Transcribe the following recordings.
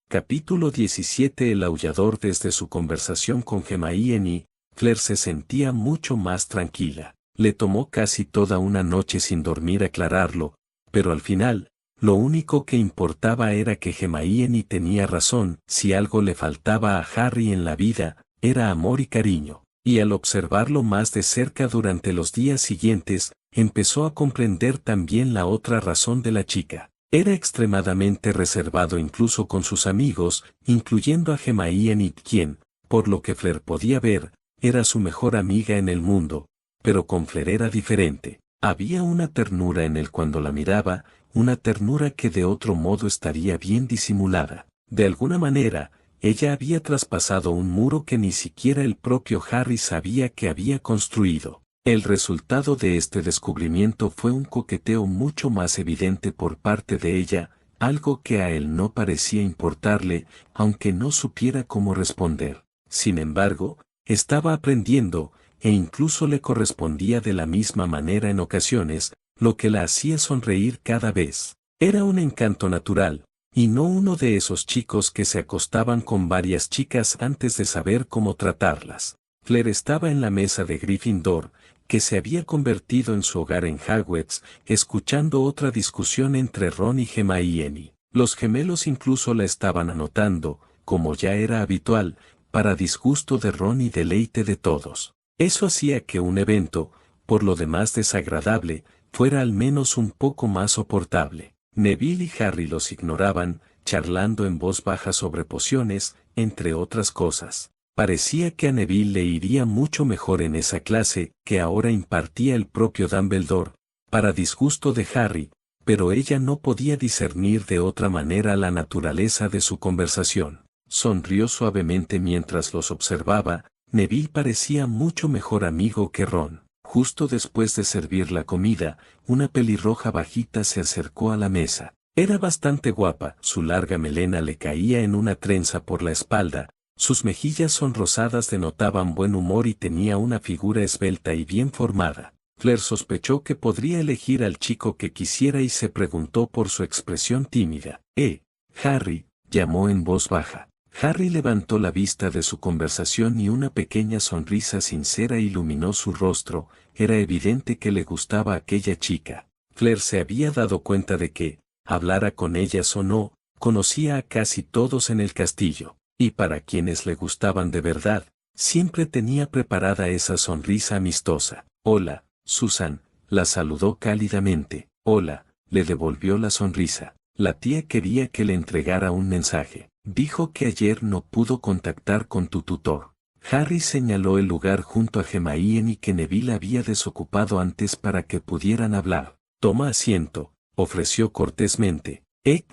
Capítulo 17. El aullador. Desde su conversación con Hermione, Claire se sentía mucho más tranquila. Le tomó casi toda una noche sin dormir aclararlo, pero al final, lo único que importaba era que Hermione tenía razón. Si algo le faltaba a Harry en la vida, era amor y cariño. Y al observarlo más de cerca durante los días siguientes, empezó a comprender también la otra razón de la chica. Era extremadamente reservado incluso con sus amigos, incluyendo a Hermione, quien, por lo que Fleur podía ver, era su mejor amiga en el mundo, pero con Fleur era diferente. Había una ternura en él cuando la miraba, una ternura que de otro modo estaría bien disimulada. De alguna manera, ella había traspasado un muro que ni siquiera el propio Harry sabía que había construido. El resultado de este descubrimiento fue un coqueteo mucho más evidente por parte de ella, algo que a él no parecía importarle, aunque no supiera cómo responder. Sin embargo, estaba aprendiendo, e incluso le correspondía de la misma manera en ocasiones, lo que la hacía sonreír cada vez. Era un encanto natural, y no uno de esos chicos que se acostaban con varias chicas antes de saber cómo tratarlas. Fleur estaba en la mesa de Gryffindor, que se había convertido en su hogar en Hogwarts, escuchando otra discusión entre Ron y Hermione. Los gemelos incluso la estaban anotando, como ya era habitual, para disgusto de Ron y deleite de todos. Eso hacía que un evento, por lo demás desagradable, fuera al menos un poco más soportable. Neville y Harry los ignoraban, charlando en voz baja sobre pociones, entre otras cosas. Parecía que a Neville le iría mucho mejor en esa clase que ahora impartía el propio Dumbledore, para disgusto de Harry, pero ella no podía discernir de otra manera la naturaleza de su conversación. Sonrió suavemente mientras los observaba. Neville parecía mucho mejor amigo que Ron. Justo después de servir la comida, una pelirroja bajita se acercó a la mesa. Era bastante guapa, su larga melena le caía en una trenza por la espalda. Sus mejillas sonrosadas denotaban buen humor y tenía una figura esbelta y bien formada. Fleur sospechó que podría elegir al chico que quisiera y se preguntó por su expresión tímida. Harry, llamó en voz baja. Harry levantó la vista de su conversación y una pequeña sonrisa sincera iluminó su rostro. Era evidente que le gustaba aquella chica. Fleur se había dado cuenta de que, hablara con ellas o no, conocía a casi todos en el castillo. Y para quienes le gustaban de verdad, siempre tenía preparada esa sonrisa amistosa. Hola, Susan, la saludó cálidamente. Hola, le devolvió la sonrisa. La tía quería que le entregara un mensaje. Dijo que ayer no pudo contactar con tu tutor. Harry señaló el lugar junto a Hermione y que Neville había desocupado antes para que pudieran hablar. Toma asiento, ofreció cortésmente.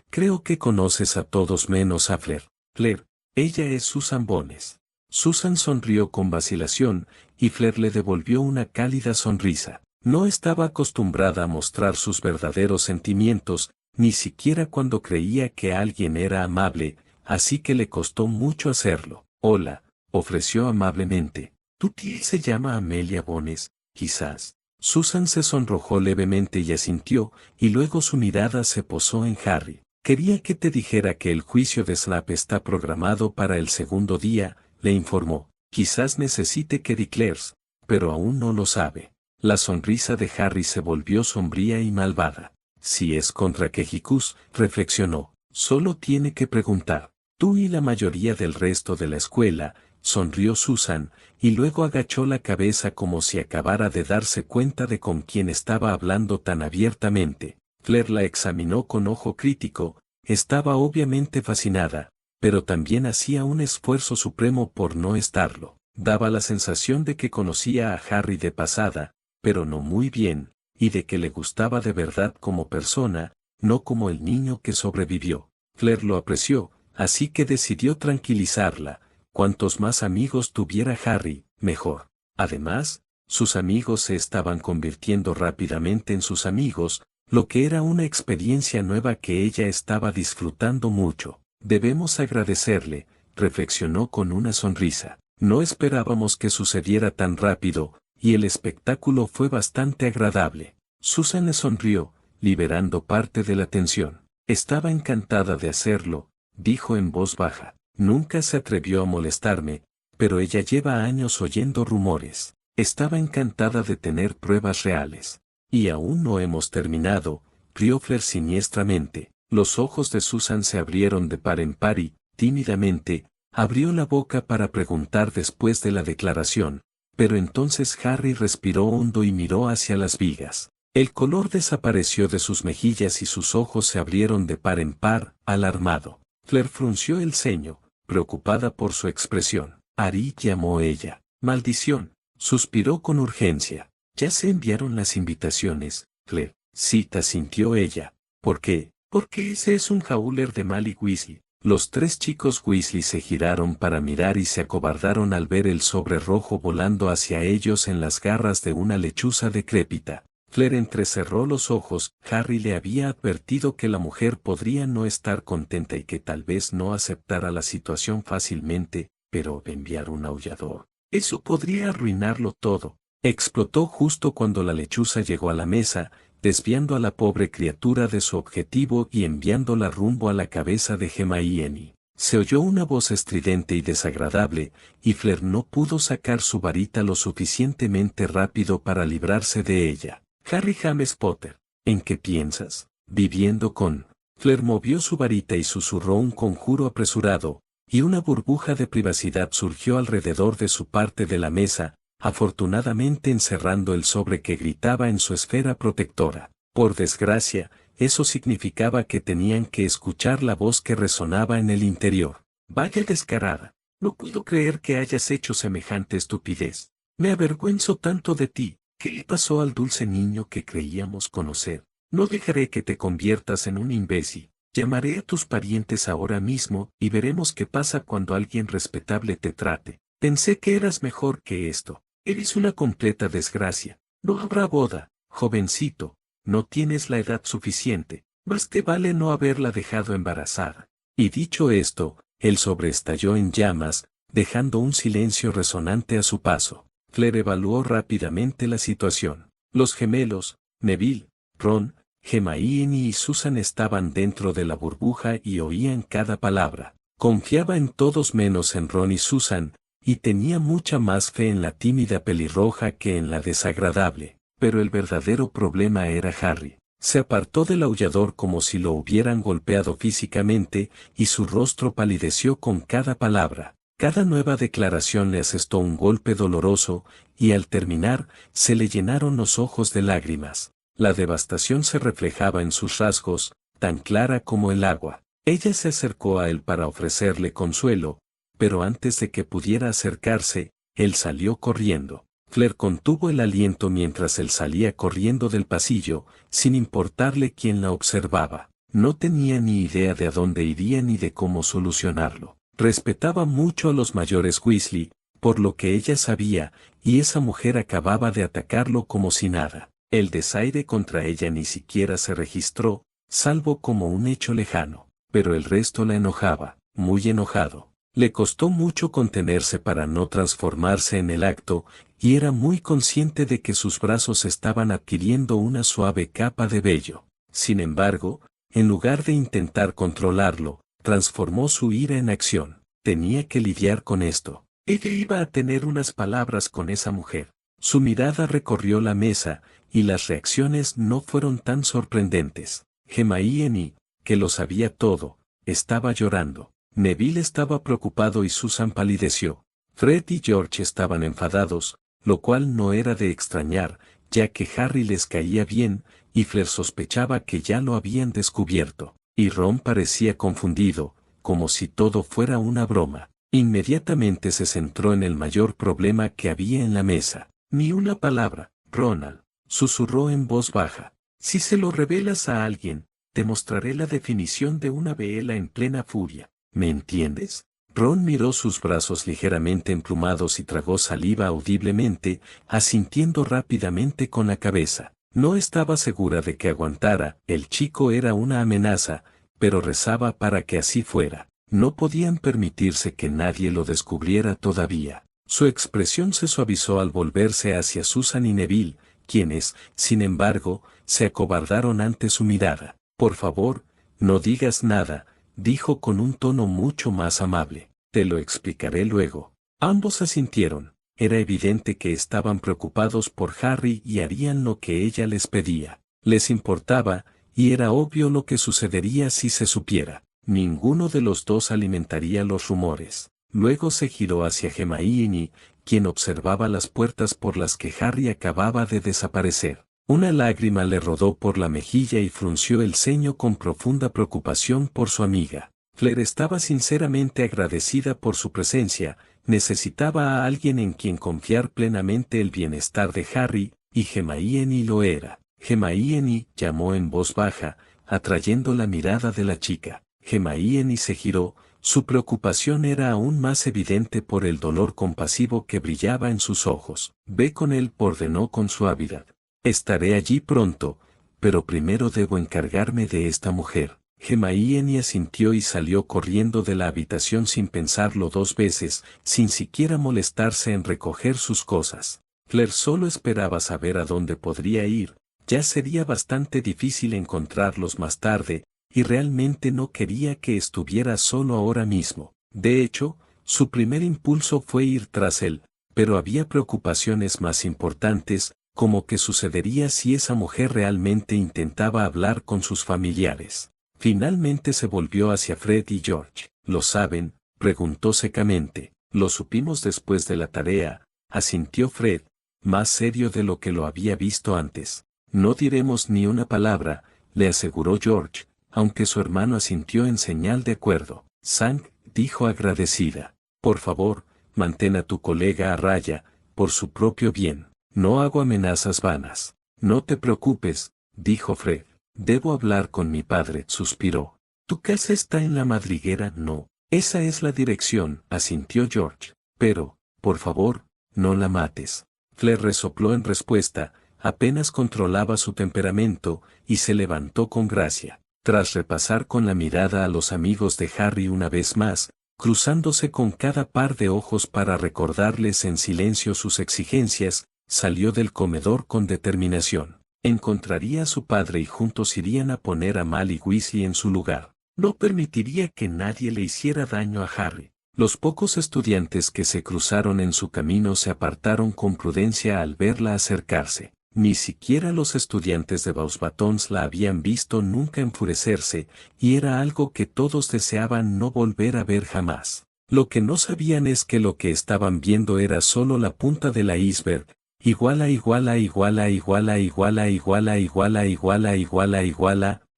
Creo que conoces a todos menos a Fleur. Fleur. Ella es Susan Bones. Susan sonrió con vacilación, y Fleur le devolvió una cálida sonrisa. No estaba acostumbrada a mostrar sus verdaderos sentimientos, ni siquiera cuando creía que alguien era amable, así que le costó mucho hacerlo. Hola, ofreció amablemente. ¿Tu tía se llama Amelia Bones, quizás? Susan se sonrojó levemente y asintió, y luego su mirada se posó en Harry. Quería que te dijera que el juicio de Snap está programado para el segundo día, le informó. Quizás necesite que declares, pero aún no lo sabe. La sonrisa de Harry se volvió sombría y malvada. Si es contra Quejicus, reflexionó, solo tiene que preguntar. Tú y la mayoría del resto de la escuela, sonrió Susan, y luego agachó la cabeza como si acabara de darse cuenta de con quién estaba hablando tan abiertamente. Fleur la examinó con ojo crítico, estaba obviamente fascinada, pero también hacía un esfuerzo supremo por no estarlo. Daba la sensación de que conocía a Harry de pasada, pero no muy bien, y de que le gustaba de verdad como persona, no como el niño que sobrevivió. Fleur lo apreció, así que decidió tranquilizarla. Cuantos más amigos tuviera Harry, mejor. Además, sus amigos se estaban convirtiendo rápidamente en sus amigos, lo que era una experiencia nueva que ella estaba disfrutando mucho. Debemos agradecerle, reflexionó con una sonrisa. No esperábamos que sucediera tan rápido, y el espectáculo fue bastante agradable. Susan le sonrió, liberando parte de la tensión. Estaba encantada de hacerlo, dijo en voz baja. Nunca se atrevió a molestarme, pero ella lleva años oyendo rumores. Estaba encantada de tener pruebas reales. Y aún no hemos terminado, rió Fleur siniestramente. Los ojos de Susan se abrieron de par en par y, tímidamente, abrió la boca para preguntar después de la declaración, pero entonces Harry respiró hondo y miró hacia las vigas. El color desapareció de sus mejillas y sus ojos se abrieron de par en par, alarmado. Fleur frunció el ceño, preocupada por su expresión. Ari, llamó ella. Maldición, suspiró con urgencia. Ya se enviaron las invitaciones, Fleur. Sí, sintió ella. ¿Por qué? Porque ese es un Howler de Malik Weasley. Los tres chicos Weasley se giraron para mirar y se acobardaron al ver el sobre rojo volando hacia ellos en las garras de una lechuza decrépita. Fleur entrecerró los ojos. Harry le había advertido que la mujer podría no estar contenta y que tal vez no aceptara la situación fácilmente, pero enviar un aullador, eso podría arruinarlo todo. Explotó justo cuando la lechuza llegó a la mesa, desviando a la pobre criatura de su objetivo y enviándola rumbo a la cabeza de Hermione. Se oyó una voz estridente y desagradable, y Fleur no pudo sacar su varita lo suficientemente rápido para librarse de ella. Harry James Potter, ¿en qué piensas? Viviendo con... Fleur movió su varita y susurró un conjuro apresurado, y una burbuja de privacidad surgió alrededor de su parte de la mesa, afortunadamente encerrando el sobre que gritaba en su esfera protectora. Por desgracia, eso significaba que tenían que escuchar la voz que resonaba en el interior. Vaya descarada. No puedo creer que hayas hecho semejante estupidez. Me avergüenzo tanto de ti. ¿Qué le pasó al dulce niño que creíamos conocer? No dejaré que te conviertas en un imbécil. Llamaré a tus parientes ahora mismo y veremos qué pasa cuando alguien respetable te trate. Pensé que eras mejor que esto. Eres una completa desgracia. No habrá boda, jovencito. No tienes la edad suficiente. Más te vale no haberla dejado embarazada. Y dicho esto, el sobre estalló en llamas, dejando un silencio resonante a su paso. Fleur evaluó rápidamente la situación. Los gemelos, Neville, Ron, Hermione y Susan estaban dentro de la burbuja y oían cada palabra. Confiaba en todos menos en Ron y Susan, y tenía mucha más fe en la tímida pelirroja que en la desagradable. Pero el verdadero problema era Harry. Se apartó del aullador como si lo hubieran golpeado físicamente, y su rostro palideció con cada palabra. Cada nueva declaración le asestó un golpe doloroso, y al terminar, se le llenaron los ojos de lágrimas. La devastación se reflejaba en sus rasgos, tan clara como el agua. Ella se acercó a él para ofrecerle consuelo, pero antes de que pudiera acercarse, él salió corriendo. Fleur contuvo el aliento mientras él salía corriendo del pasillo, sin importarle quién la observaba. No tenía ni idea de a dónde iría ni de cómo solucionarlo. Respetaba mucho a los mayores Weasley, por lo que ella sabía, y esa mujer acababa de atacarlo como si nada. El desaire contra ella ni siquiera se registró, salvo como un hecho lejano, pero el resto la enojaba, muy enojado. Le costó mucho contenerse para no transformarse en el acto, y era muy consciente de que sus brazos estaban adquiriendo una suave capa de vello. Sin embargo, en lugar de intentar controlarlo, transformó su ira en acción. Tenía que lidiar con esto. Ella iba a tener unas palabras con esa mujer. Su mirada recorrió la mesa, y las reacciones no fueron tan sorprendentes. Hermione, que lo sabía todo, estaba llorando. Neville estaba preocupado y Susan palideció. Fred y George estaban enfadados, lo cual no era de extrañar, ya que Harry les caía bien, y Fleur sospechaba que ya lo habían descubierto. Y Ron parecía confundido, como si todo fuera una broma. Inmediatamente se centró en el mayor problema que había en la mesa. Ni una palabra, Ronald, susurró en voz baja. Si se lo revelas a alguien, te mostraré la definición de una vela en plena furia. ¿Me entiendes? Ron miró sus brazos ligeramente emplumados y tragó saliva audiblemente, asintiendo rápidamente con la cabeza. No estaba segura de que aguantara, el chico era una amenaza, pero rezaba para que así fuera. No podían permitirse que nadie lo descubriera todavía. Su expresión se suavizó al volverse hacia Susan y Neville, quienes, sin embargo, se acobardaron ante su mirada. Por favor, no digas nada, dijo con un tono mucho más amable. Te lo explicaré luego. Ambos asintieron. Era evidente que estaban preocupados por Harry y harían lo que ella les pedía. Les importaba, y era obvio lo que sucedería si se supiera. Ninguno de los dos alimentaría los rumores. Luego se giró hacia Hermione, quien observaba las puertas por las que Harry acababa de desaparecer. Una lágrima le rodó por la mejilla y frunció el ceño con profunda preocupación por su amiga. Fleur estaba sinceramente agradecida por su presencia, necesitaba a alguien en quien confiar plenamente el bienestar de Harry, y Hermione lo era. Hermione llamó en voz baja, atrayendo la mirada de la chica. Hermione se giró, su preocupación era aún más evidente por el dolor compasivo que brillaba en sus ojos. Ve con él, ordenó con suavidad. Estaré allí pronto, pero primero debo encargarme de esta mujer. Hermione asintió y salió corriendo de la habitación sin pensarlo dos veces, sin siquiera molestarse en recoger sus cosas. Fleur solo esperaba saber a dónde podría ir, ya sería bastante difícil encontrarlos más tarde, y realmente no quería que estuviera solo ahora mismo. De hecho, su primer impulso fue ir tras él, pero había preocupaciones más importantes, como qué sucedería si esa mujer realmente intentaba hablar con sus familiares. Finalmente se volvió hacia Fred y George. ¿Lo saben?, preguntó secamente. Lo supimos después de la tarea, asintió Fred, más serio de lo que lo había visto antes. No diremos ni una palabra, le aseguró George, aunque su hermano asintió en señal de acuerdo. Sang, dijo agradecida. Por favor, mantén a tu colega a raya, por su propio bien. No hago amenazas vanas. No te preocupes, dijo Fred. Debo hablar con mi padre, suspiró. ¿Tu casa está en la madriguera? No. Esa es la dirección, asintió George. Pero, por favor, no la mates. Fleur resopló en respuesta, apenas controlaba su temperamento, y se levantó con gracia. Tras repasar con la mirada a los amigos de Harry una vez más, cruzándose con cada par de ojos para recordarles en silencio sus exigencias, salió del comedor con determinación. Encontraría a su padre y juntos irían a poner a Mally Weasley en su lugar. No permitiría que nadie le hiciera daño a Harry. Los pocos estudiantes que se cruzaron en su camino se apartaron con prudencia al verla acercarse. Ni siquiera los estudiantes de Beauxbatons la habían visto nunca enfurecerse, y era algo que todos deseaban no volver a ver jamás. Lo que no sabían es que lo que estaban viendo era solo la punta del iceberg.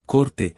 Corte,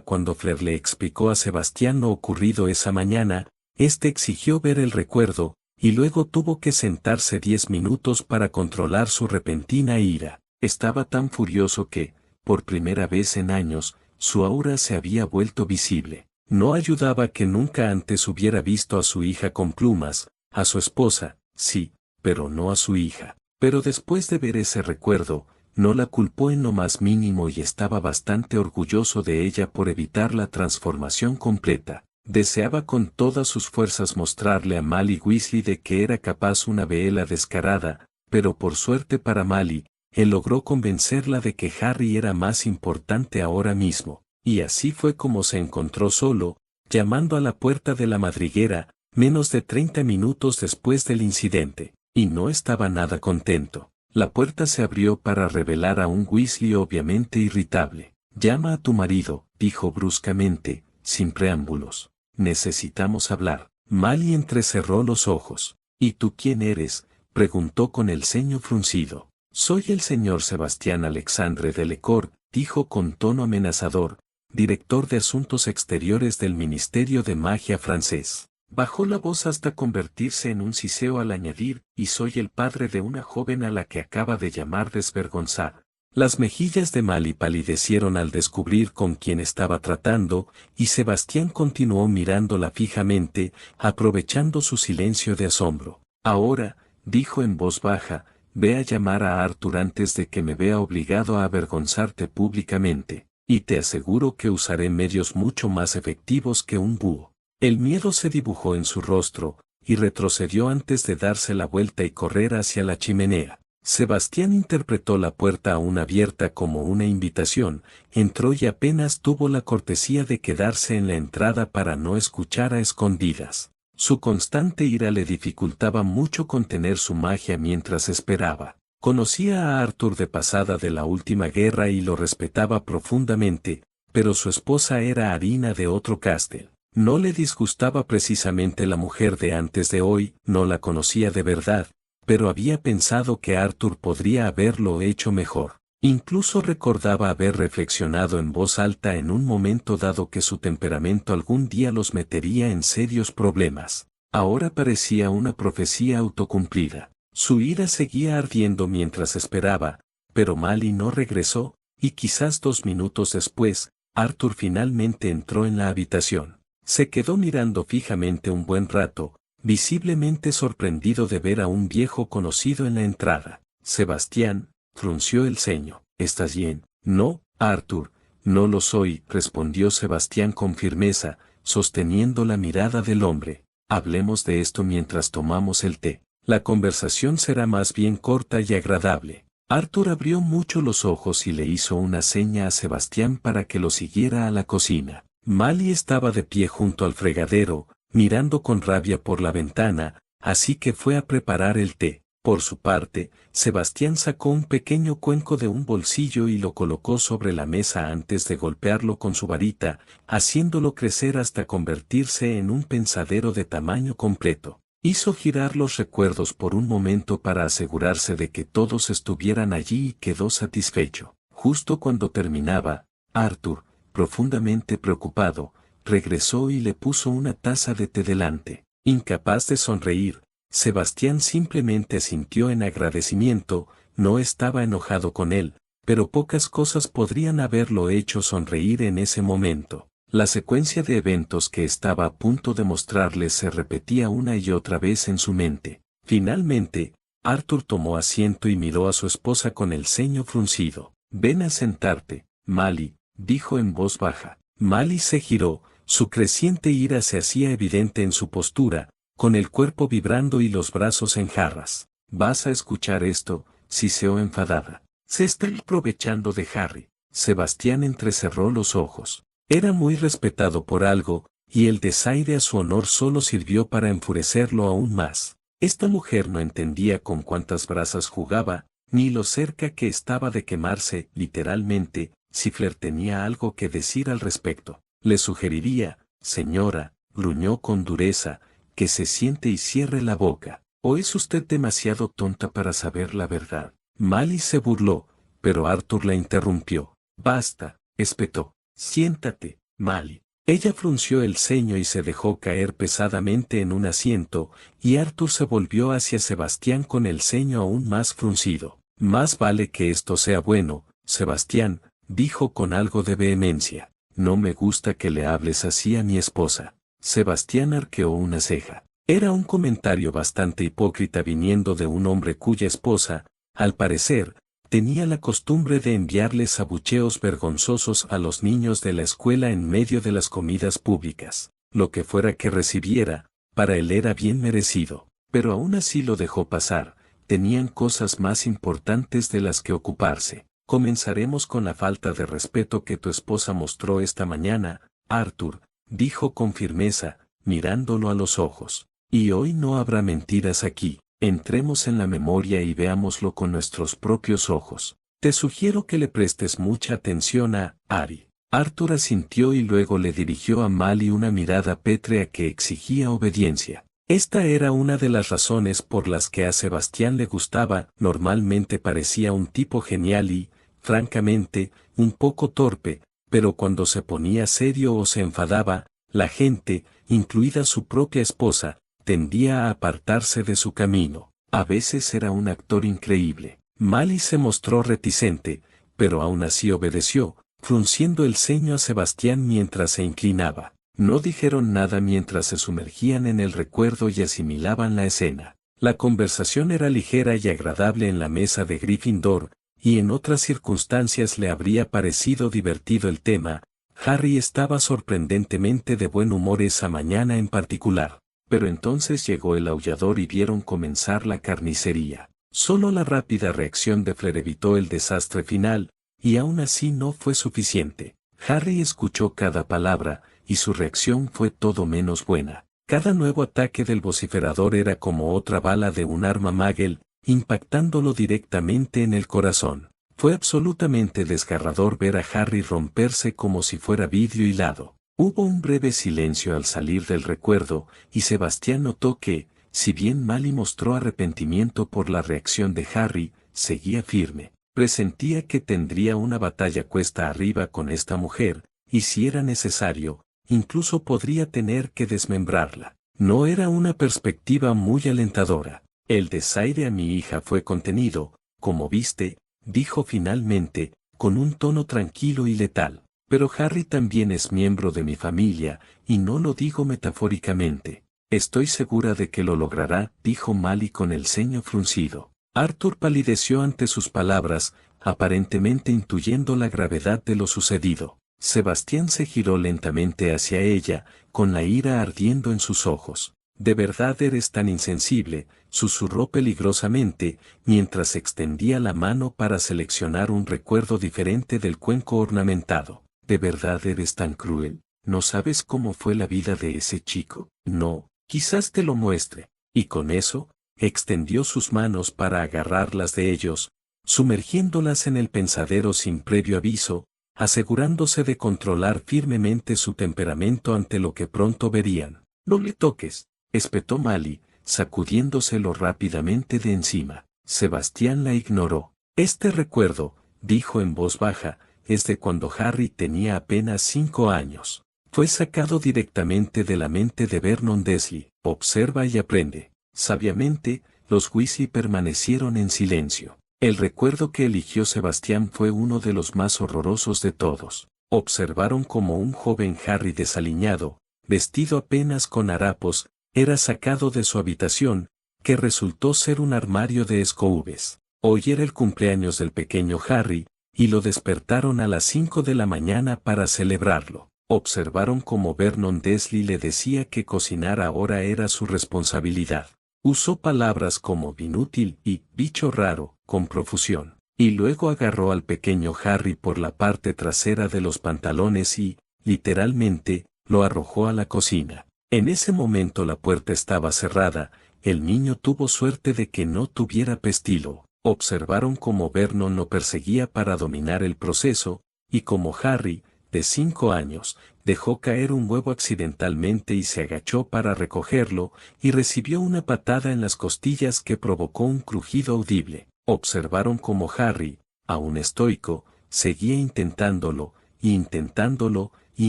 cuando Fleur le explicó a Sebastián lo ocurrido esa mañana, este exigió ver el recuerdo, y luego tuvo que sentarse 10 minutos para controlar su repentina ira. Estaba tan furioso que, por primera vez en años, su aura se había vuelto visible. No ayudaba que nunca antes hubiera visto a su hija con plumas, a su esposa, sí, pero no a su hija. Pero después de ver ese recuerdo, no la culpó en lo más mínimo y estaba bastante orgulloso de ella por evitar la transformación completa. Deseaba con todas sus fuerzas mostrarle a Mally Weasley de que era capaz una Bella descarada, pero por suerte para Mally, él logró convencerla de que Harry era más importante ahora mismo. Y así fue como se encontró solo, llamando a la puerta de la madriguera, menos de 30 minutos después del incidente, y no estaba nada contento. La puerta se abrió para revelar a un Weasley obviamente irritable. Llama a tu marido, dijo bruscamente, sin preámbulos. Necesitamos hablar. Mally entrecerró los ojos. ¿Y tú quién eres?, preguntó con el ceño fruncido. Soy el señor Sebastián Alexandre Delacour, dijo con tono amenazador, director de Asuntos Exteriores del Ministerio de Magia francés. Bajó la voz hasta convertirse en un siseo al añadir, y soy el padre de una joven a la que acaba de llamar desvergonzada. Las mejillas de Mally palidecieron al descubrir con quién estaba tratando, y Sebastián continuó mirándola fijamente, aprovechando su silencio de asombro. Ahora, dijo en voz baja, ve a llamar a Arthur antes de que me vea obligado a avergonzarte públicamente. Y te aseguro que usaré medios mucho más efectivos que un búho. El miedo se dibujó en su rostro, y retrocedió antes de darse la vuelta y correr hacia la chimenea. Sebastián interpretó la puerta aún abierta como una invitación, entró y apenas tuvo la cortesía de quedarse en la entrada para no escuchar a escondidas. Su constante ira le dificultaba mucho contener su magia mientras esperaba. Conocía a Arthur de pasada de la última guerra y lo respetaba profundamente, pero su esposa era harina de otro cástel. No le disgustaba precisamente la mujer de antes de hoy, no la conocía de verdad, pero había pensado que Arthur podría haberlo hecho mejor. Incluso recordaba haber reflexionado en voz alta en un momento dado que su temperamento algún día los metería en serios problemas. Ahora parecía una profecía autocumplida. Su ira seguía ardiendo mientras esperaba, pero Mali no regresó, y quizás 2 minutos después, Arthur finalmente entró en la habitación. Se quedó mirando fijamente un buen rato, visiblemente sorprendido de ver a un viejo conocido en la entrada. Sebastián, frunció el ceño. ¿Estás bien? No, Arthur, no lo soy, respondió Sebastián con firmeza, sosteniendo la mirada del hombre. Hablemos de esto mientras tomamos el té. La conversación será más bien corta y agradable. Arthur abrió mucho los ojos y le hizo una seña a Sebastián para que lo siguiera a la cocina. Mali estaba de pie junto al fregadero, mirando con rabia por la ventana, así que fue a preparar el té. Por su parte, Sebastián sacó un pequeño cuenco de un bolsillo y lo colocó sobre la mesa antes de golpearlo con su varita, haciéndolo crecer hasta convertirse en un pensadero de tamaño completo. Hizo girar los recuerdos por un momento para asegurarse de que todos estuvieran allí y quedó satisfecho. Justo cuando terminaba, Arthur, profundamente preocupado, regresó y le puso una taza de té delante. Incapaz de sonreír, Sebastián simplemente asintió en agradecimiento, no estaba enojado con él, pero pocas cosas podrían haberlo hecho sonreír en ese momento. La secuencia de eventos que estaba a punto de mostrarles se repetía una y otra vez en su mente. Finalmente, Arthur tomó asiento y miró a su esposa con el ceño fruncido. «Ven a sentarte, Mali», dijo en voz baja. Mali se giró, su creciente ira se hacía evidente en su postura, con el cuerpo vibrando y los brazos en jarras. «Vas a escuchar esto», siseó enfadada. «Se está aprovechando de Harry». Sebastián entrecerró los ojos. Era muy respetado por algo, y el desaire a su honor solo sirvió para enfurecerlo aún más. Esta mujer no entendía con cuántas brasas jugaba, ni lo cerca que estaba de quemarse, literalmente, si Flair tenía algo que decir al respecto. «Le sugeriría, señora», gruñó con dureza, «que se siente y cierre la boca. ¿O es usted demasiado tonta para saber la verdad?». Mali se burló, pero Arthur la interrumpió. «Basta», espetó. «Siéntate, Mali». Ella frunció el ceño y se dejó caer pesadamente en un asiento, y Arthur se volvió hacia Sebastián con el ceño aún más fruncido. «Más vale que esto sea bueno, Sebastián», dijo con algo de vehemencia. «No me gusta que le hables así a mi esposa». Sebastián arqueó una ceja. Era un comentario bastante hipócrita viniendo de un hombre cuya esposa, al parecer, tenía la costumbre de enviarles abucheos vergonzosos a los niños de la escuela en medio de las comidas públicas. Lo que fuera que recibiera, para él era bien merecido, pero aún así lo dejó pasar. Tenían cosas más importantes de las que ocuparse. «Comenzaremos con la falta de respeto que tu esposa mostró esta mañana, Arthur», dijo con firmeza, mirándolo a los ojos. «Y hoy no habrá mentiras aquí. Entremos en la memoria y veámoslo con nuestros propios ojos. Te sugiero que le prestes mucha atención a Ari». Arthur asintió y luego le dirigió a Mali una mirada pétrea que exigía obediencia. Esta era una de las razones por las que a Sebastián le gustaba. Normalmente parecía un tipo genial y, francamente, un poco torpe, pero cuando se ponía serio o se enfadaba, la gente, incluida su propia esposa, tendía a apartarse de su camino. A veces era un actor increíble. Mali se mostró reticente, pero aún así obedeció, frunciendo el ceño a Sebastián mientras se inclinaba. No dijeron nada mientras se sumergían en el recuerdo y asimilaban la escena. La conversación era ligera y agradable en la mesa de Gryffindor, y en otras circunstancias le habría parecido divertido el tema. Harry estaba sorprendentemente de buen humor esa mañana en particular. Pero entonces llegó el aullador y vieron comenzar la carnicería. Solo la rápida reacción de Fleur evitó el desastre final, y aún así no fue suficiente. Harry escuchó cada palabra, y su reacción fue todo menos buena. Cada nuevo ataque del vociferador era como otra bala de un arma Muggle, impactándolo directamente en el corazón. Fue absolutamente desgarrador ver a Harry romperse como si fuera vidrio hilado. Hubo un breve silencio al salir del recuerdo, y Sebastián notó que, si bien Mally mostró arrepentimiento por la reacción de Harry, seguía firme. Presentía que tendría una batalla cuesta arriba con esta mujer, y si era necesario, incluso podría tener que desmembrarla. No era una perspectiva muy alentadora. El desaire a mi hija fue contenido, como viste, dijo finalmente, con un tono tranquilo y letal. Pero Harry también es miembro de mi familia, y no lo digo metafóricamente. Estoy segura de que lo logrará, dijo Mally con el ceño fruncido. Arthur palideció ante sus palabras, aparentemente intuyendo la gravedad de lo sucedido. Sebastián se giró lentamente hacia ella, con la ira ardiendo en sus ojos. «¿De verdad eres tan insensible?», susurró peligrosamente, mientras extendía la mano para seleccionar un recuerdo diferente del cuenco ornamentado. «¿De verdad eres tan cruel? ¿No sabes cómo fue la vida de ese chico? No, quizás te lo muestre». Y con eso, extendió sus manos para agarrarlas de ellos, sumergiéndolas en el pensadero sin previo aviso, asegurándose de controlar firmemente su temperamento ante lo que pronto verían. «No le toques», espetó Mally, sacudiéndoselo rápidamente de encima. Sebastián la ignoró. «Este recuerdo», dijo en voz baja, «es de cuando Harry tenía apenas 5 años. Fue sacado directamente de la mente de Vernon Dursley. Observa y aprende». Sabiamente, los Weasley permanecieron en silencio. El recuerdo que eligió Sebastián fue uno de los más horrorosos de todos. Observaron como un joven Harry desaliñado, vestido apenas con harapos, era sacado de su habitación, que resultó ser un armario de escoubes. Hoy era el cumpleaños del pequeño Harry, y lo despertaron a las 5 de la mañana para celebrarlo. Observaron cómo Vernon Dursley le decía que cocinar ahora era su responsabilidad. Usó palabras como inútil y bicho raro, con profusión. Y luego agarró al pequeño Harry por la parte trasera de los pantalones y, literalmente, lo arrojó a la cocina. En ese momento la puerta estaba cerrada, el niño tuvo suerte de que no tuviera pestilo. Observaron cómo Vernon lo perseguía para dominar el proceso, y cómo Harry, de 5 años, dejó caer un huevo accidentalmente y se agachó para recogerlo, y recibió una patada en las costillas que provocó un crujido audible. Observaron cómo Harry, aún estoico, seguía intentándolo, y intentándolo, y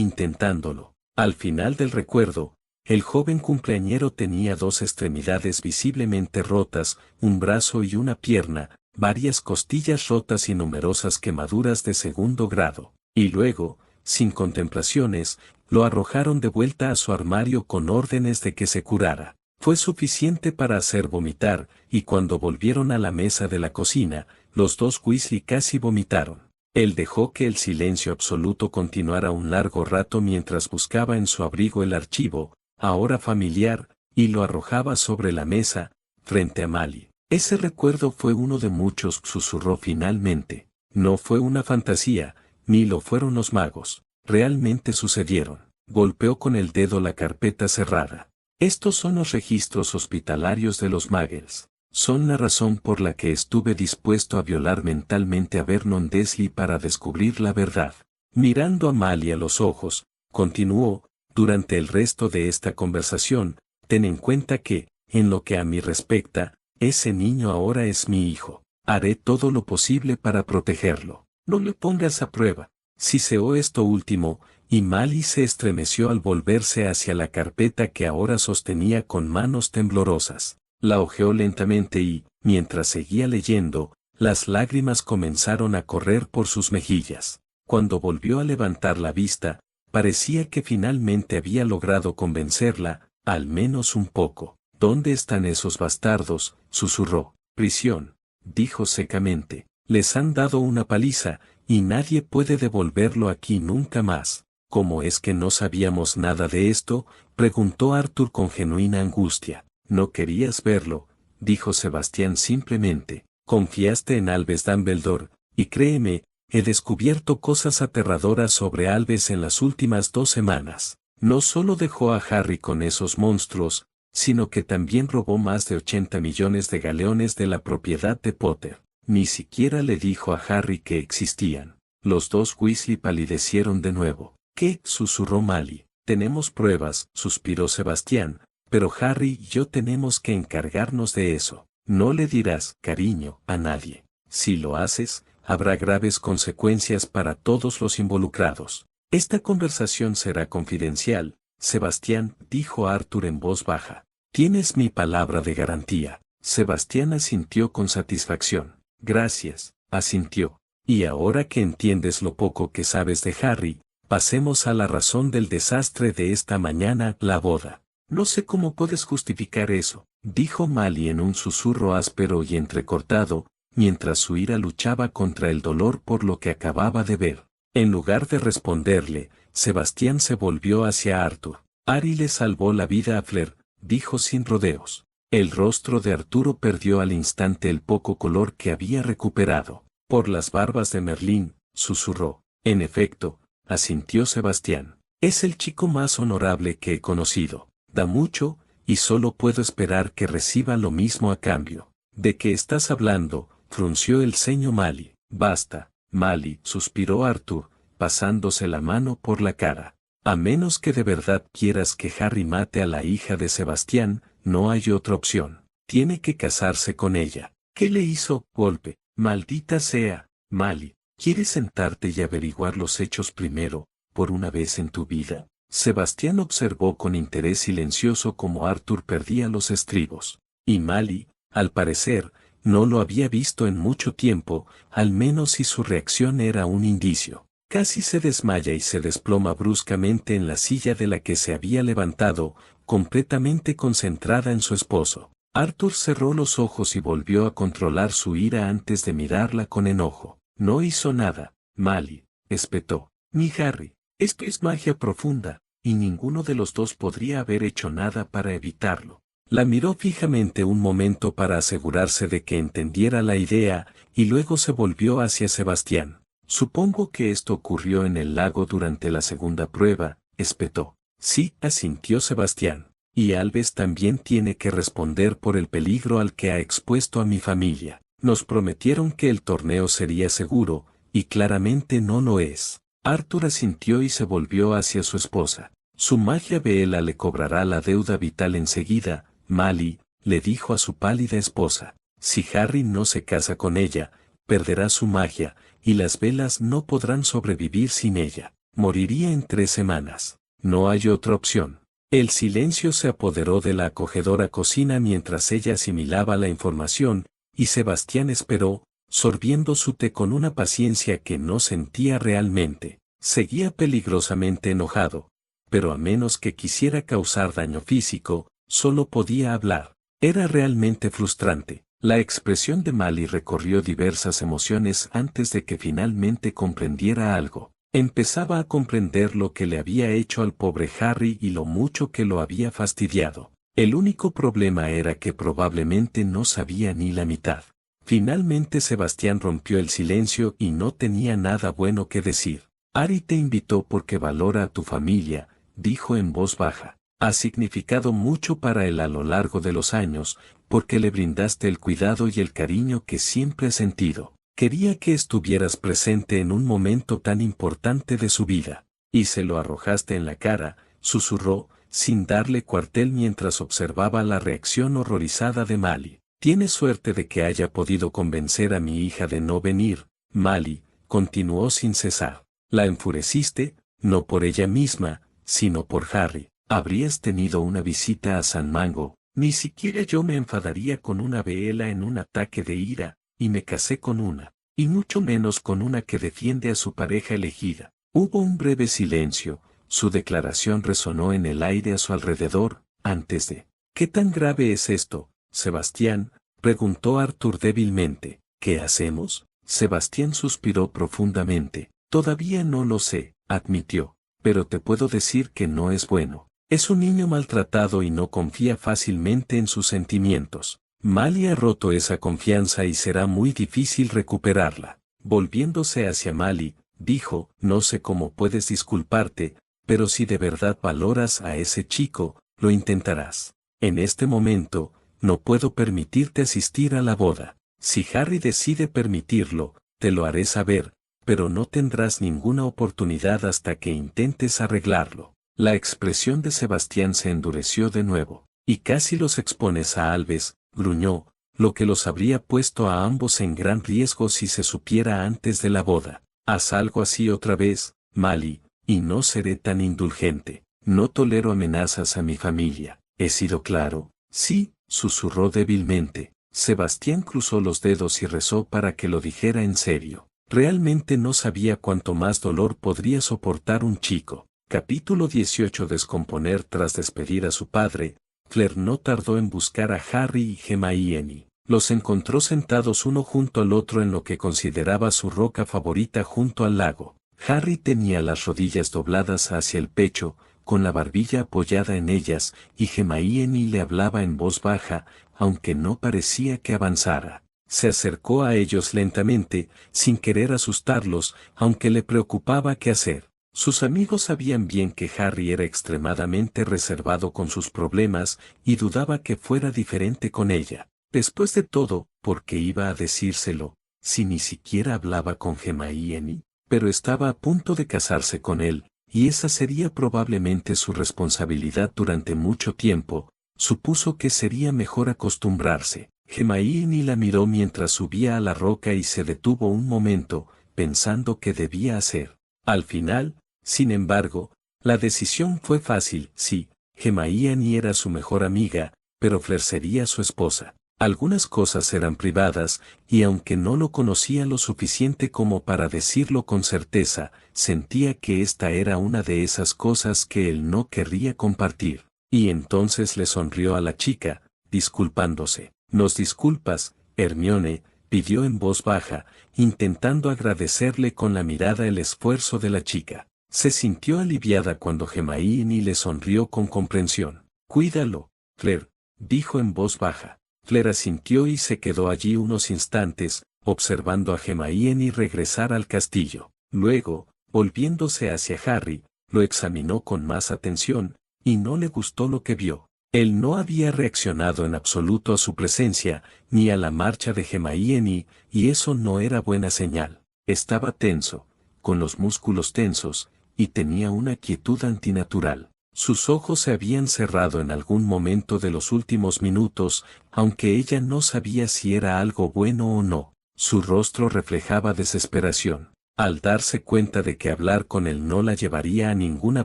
intentándolo. Al final del recuerdo, el joven cumpleañero tenía 2 extremidades visiblemente rotas, un brazo y una pierna, varias costillas rotas y numerosas quemaduras de 2º grado. Y luego, sin contemplaciones, lo arrojaron de vuelta a su armario con órdenes de que se curara. Fue suficiente para hacer vomitar, y cuando volvieron a la mesa de la cocina, los 2 Weasley casi vomitaron. Él dejó que el silencio absoluto continuara un largo rato mientras buscaba en su abrigo el archivo, ahora familiar, y lo arrojaba sobre la mesa, frente a Mally. «Ese recuerdo fue uno de muchos», susurró finalmente. «No fue una fantasía, ni lo fueron los magos. Realmente sucedieron». Golpeó con el dedo la carpeta cerrada. «Estos son los registros hospitalarios de los Muggles. Son la razón por la que estuve dispuesto a violar mentalmente a Vernon Dursley para descubrir la verdad». Mirando a Mally a los ojos, continuó, «Durante el resto de esta conversación, ten en cuenta que, en lo que a mí respecta, ese niño ahora es mi hijo. Haré todo lo posible para protegerlo. No le pongas a prueba». Siseó esto último, y Mally se estremeció al volverse hacia la carpeta que ahora sostenía con manos temblorosas. La hojeó lentamente y, mientras seguía leyendo, las lágrimas comenzaron a correr por sus mejillas. Cuando volvió a levantar la vista, parecía que finalmente había logrado convencerla, al menos un poco. «¿Dónde están esos bastardos?», susurró. «Prisión», dijo secamente. «Les han dado una paliza, y nadie puede devolverlo aquí nunca más». «¿Cómo es que no sabíamos nada de esto?», preguntó Arthur con genuina angustia. «¿No querías verlo?», dijo Sebastián simplemente. Confiaste en Albus Dumbledore, y créeme, he descubierto cosas aterradoras sobre Albus en las últimas 2 semanas. No solo dejó a Harry con esos monstruos, sino que también robó más de 80 millones de galeones de la propiedad de Potter. Ni siquiera le dijo a Harry que existían. Los dos Weasley palidecieron de nuevo. ¿Qué? Susurró Mally. Tenemos pruebas, suspiró Sebastián, pero Harry y yo tenemos que encargarnos de eso. No le dirás, cariño, a nadie. Si lo haces, habrá graves consecuencias para todos los involucrados. Esta conversación será confidencial, Sebastián, dijo Arthur en voz baja. Tienes mi palabra de garantía. Sebastián asintió con satisfacción. Gracias, asintió. Y ahora que entiendes lo poco que sabes de Harry, pasemos a la razón del desastre de esta mañana, la boda. No sé cómo puedes justificar eso, dijo Mally en un susurro áspero y entrecortado, mientras su ira luchaba contra el dolor por lo que acababa de ver. En lugar de responderle, Sebastián se volvió hacia Arthur. Harry le salvó la vida a Fleur, dijo sin rodeos. El rostro de Arturo perdió al instante el poco color que había recuperado. Por las barbas de Merlín, susurró. En efecto, asintió Sebastián. Es el chico más honorable que he conocido. Da mucho, y solo puedo esperar que reciba lo mismo a cambio. ¿De qué estás hablando? Frunció el ceño Mally. Basta, Mally, suspiró Arthur, pasándose la mano por la cara. A menos que de verdad quieras que Harry mate a la hija de Sebastián, no hay otra opción. Tiene que casarse con ella. ¿Qué le hizo? Golpe. Maldita sea, Mally. ¿Quieres sentarte y averiguar los hechos primero, por una vez en tu vida? Sebastián observó con interés silencioso cómo Arthur perdía los estribos. Y Mally, al parecer, no lo había visto en mucho tiempo, al menos si su reacción era un indicio. Casi se desmaya y se desploma bruscamente en la silla de la que se había levantado, completamente concentrada en su esposo. Arthur cerró los ojos y volvió a controlar su ira antes de mirarla con enojo. No hizo nada, Mally, espetó. Ni Harry. Esto es magia profunda, y ninguno de los dos podría haber hecho nada para evitarlo. La miró fijamente un momento para asegurarse de que entendiera la idea, y luego se volvió hacia Sebastián. Supongo que esto ocurrió en el lago durante la segunda prueba, espetó. Sí, asintió Sebastián. Y Albus también tiene que responder por el peligro al que ha expuesto a mi familia. Nos prometieron que el torneo sería seguro, y claramente no lo es. Arthur asintió y se volvió hacia su esposa. Su magia vela le cobrará la deuda vital enseguida, Mally, le dijo a su pálida esposa. Si Harry no se casa con ella, perderá su magia, y las velas no podrán sobrevivir sin ella. Moriría en 3 semanas. No hay otra opción. El silencio se apoderó de la acogedora cocina mientras ella asimilaba la información, y Sebastián esperó, sorbiendo su té con una paciencia que no sentía realmente. Seguía peligrosamente enojado, pero a menos que quisiera causar daño físico, solo podía hablar. Era realmente frustrante. La expresión de Mally recorrió diversas emociones antes de que finalmente comprendiera algo. Empezaba a comprender lo que le había hecho al pobre Harry y lo mucho que lo había fastidiado. El único problema era que probablemente no sabía ni la mitad. Finalmente Sebastián rompió el silencio y no tenía nada bueno que decir. Harry te invitó porque valora a tu familia, dijo en voz baja. Ha significado mucho para él a lo largo de los años, porque le brindaste el cuidado y el cariño que siempre he sentido. Quería que estuvieras presente en un momento tan importante de su vida. Y se lo arrojaste en la cara, susurró, sin darle cuartel mientras observaba la reacción horrorizada de Mally. Tienes suerte de que haya podido convencer a mi hija de no venir, Mally, continuó sin cesar. La enfureciste, no por ella misma, sino por Harry. Habrías tenido una visita a San Mango. Ni siquiera yo me enfadaría con una Bella en un ataque de ira, y me casé con una, y mucho menos con una que defiende a su pareja elegida. Hubo un breve silencio, su declaración resonó en el aire a su alrededor, antes de... ¿Qué tan grave es esto, Sebastián? Preguntó Arthur débilmente. ¿Qué hacemos? Sebastián suspiró profundamente. Todavía no lo sé, admitió, pero te puedo decir que no es bueno. Es un niño maltratado y no confía fácilmente en sus sentimientos. Mali ha roto esa confianza y será muy difícil recuperarla. Volviéndose hacia Mali, dijo, no sé cómo puedes disculparte, pero si de verdad valoras a ese chico, lo intentarás. En este momento, no puedo permitirte asistir a la boda. Si Harry decide permitirlo, te lo haré saber, pero no tendrás ninguna oportunidad hasta que intentes arreglarlo. La expresión de Sebastián se endureció de nuevo. Y casi los expones a Alves, gruñó, lo que los habría puesto a ambos en gran riesgo si se supiera antes de la boda. Haz algo así otra vez, Mali, y no seré tan indulgente. No tolero amenazas a mi familia. ¿He sido claro? Sí, susurró débilmente. Sebastián cruzó los dedos y rezó para que lo dijera en serio. Realmente no sabía cuánto más dolor podría soportar un chico. Capítulo 18. Descomponer. Tras despedir a su padre, Claire no tardó en buscar a Harry y Hermione. Los encontró sentados uno junto al otro en lo que consideraba su roca favorita junto al lago. Harry tenía las rodillas dobladas hacia el pecho, con la barbilla apoyada en ellas, y Hermione le hablaba en voz baja, aunque no parecía que avanzara. Se acercó a ellos lentamente, sin querer asustarlos, aunque le preocupaba qué hacer. Sus amigos sabían bien que Harry era extremadamente reservado con sus problemas, y dudaba que fuera diferente con ella. Después de todo, ¿por qué iba a decírselo, si ni siquiera hablaba con Hermione? Pero estaba a punto de casarse con él, y esa sería probablemente su responsabilidad durante mucho tiempo. Supuso que sería mejor acostumbrarse. Hermione la miró mientras subía a la roca y se detuvo un momento, pensando qué debía hacer. Al final, sin embargo, la decisión fue fácil. Sí, Hermione era su mejor amiga, pero Fleur sería su esposa. Algunas cosas eran privadas, y aunque no lo conocía lo suficiente como para decirlo con certeza, sentía que esta era una de esas cosas que él no querría compartir. Y entonces le sonrió a la chica, disculpándose. «¿Nos disculpas, Hermione?», pidió en voz baja, intentando agradecerle con la mirada el esfuerzo de la chica. Se sintió aliviada cuando Hermione le sonrió con comprensión. «Cuídalo, Claire», dijo en voz baja. Claire asintió y se quedó allí unos instantes, observando a Hermione regresar al castillo. Luego, volviéndose hacia Harry, lo examinó con más atención, y no le gustó lo que vio. Él no había reaccionado en absoluto a su presencia, ni a la marcha de Hermione, y eso no era buena señal. Estaba tenso, con los músculos tensos, y tenía una quietud antinatural. Sus ojos se habían cerrado en algún momento de los últimos minutos, aunque ella no sabía si era algo bueno o no. Su rostro reflejaba desesperación. Al darse cuenta de que hablar con él no la llevaría a ninguna